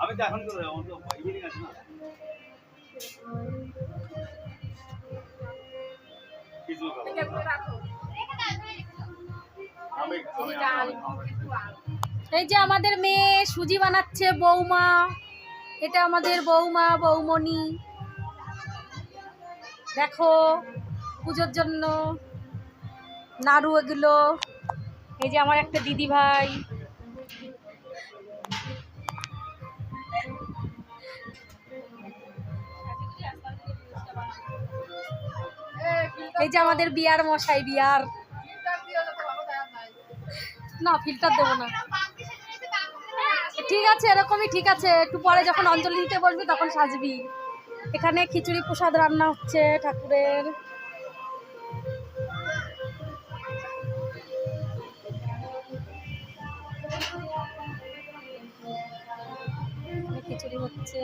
আমি তো এখন করে আমার তো ইভিনিং আছে না কিছু রাখো এই যে আমাদের মেয়ে সুজি বানাচ্ছে বৌমা, এটা আমাদের বৌমা বৌমণি, দেখো পুজোর জন্য নাড়ু এগুলো। এই যে আমার একটা দিদি ভাই, এই যে আমাদের বিয়ার মশাই, বিয়ার না ফিল্টার দেবো না, ঠিক আছে এরকমই ঠিক আছে, একটু পরে যখন অঞ্জলি দিতে বসবি তখন সাজবি। এখানে খিচুড়ি প্রসাদ রান্না হচ্ছে ঠাকুরের। খিচুড়ি হচ্ছে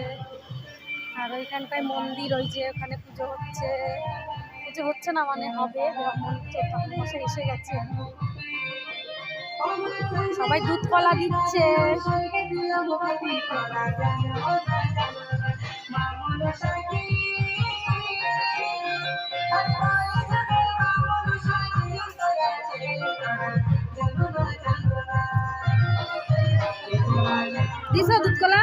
আর ওইখানটায় মন্দির, ওই যে ওখানে পুজো হচ্ছে, পুজো হচ্ছে না মানে হবে, ঠাকুর মশাই এসে গেছে, সবাই দুধ কলা দিচ্ছে। দিছ দুধ কলা?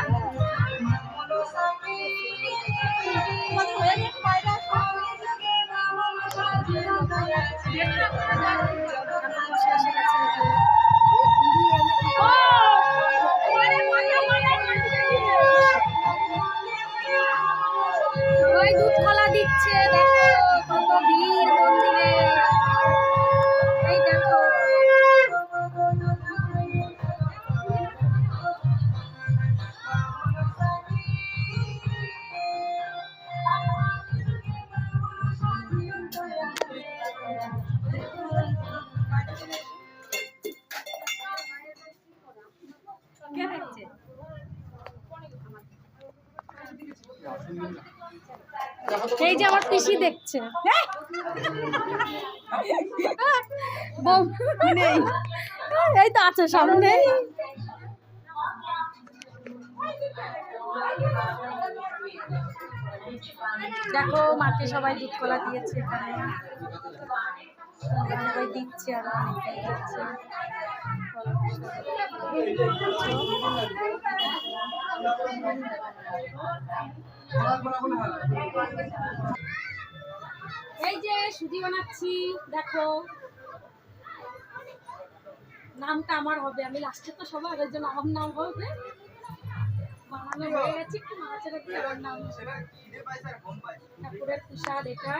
সবাই দুধ কলা দিচ্ছে, দেখো কত ভিড় মন্দিরে, এই দেখো এই যে আমার পিসি দেখছে, এই তো আছে সামনে। দেখো মাকে সবাই দুধ কলা দিয়েছে, এখানে সবাই দিচ্ছে আর অনেকটাই দিচ্ছে। এই যে সুজি বানাচ্ছি, দেখো নামটা আমার হবে, আমি লাস্টে তো সবার, ওই জন্য আমার নাম হবে, বানানো হয়ে গেছে, একটু নাড়াচাড়া দিয়ে আমার নাম। ঠাকুরের প্রসাদ এটা,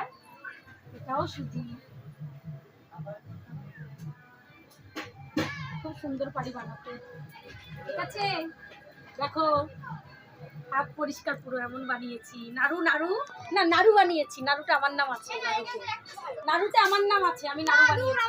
এটাও সুজি, খুব সুন্দর পারি বানাতে, ঠিক আছে। দেখো হাত পরিষ্কার পুরো এমন বানিয়েছি। নাড়ু নাড়ু না, নাড়ু বানিয়েছি, নাড়ুটা আমার নাম আছে, নাড়ুতে আমার নাম আছে, আমি নাড়ু বানিয়েছি।